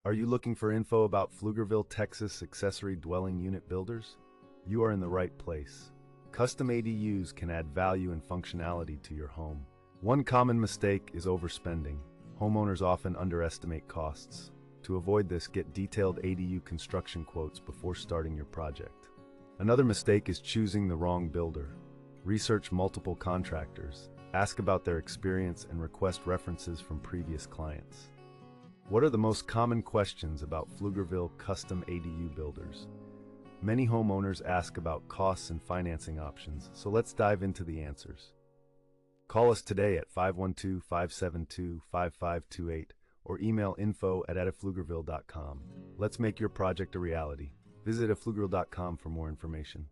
Are you looking for info about Pflugerville, Texas accessory dwelling unit builders? You are in the right place. Custom ADUs can add value and functionality to your home. One common mistake is overspending. Homeowners often underestimate costs. To avoid this, get detailed ADU construction quotes before starting your project. Another mistake is choosing the wrong builder. Research multiple contractors, ask about their experience, and request references from previous clients. What are the most common questions about Pflugerville custom ADU builders? Many homeowners ask about costs and financing options, so let's dive into the answers. Call us today at 512-572-5528 or email info@pflugerville.com. Let's make your project a reality. Visit pflugerville.com for more information.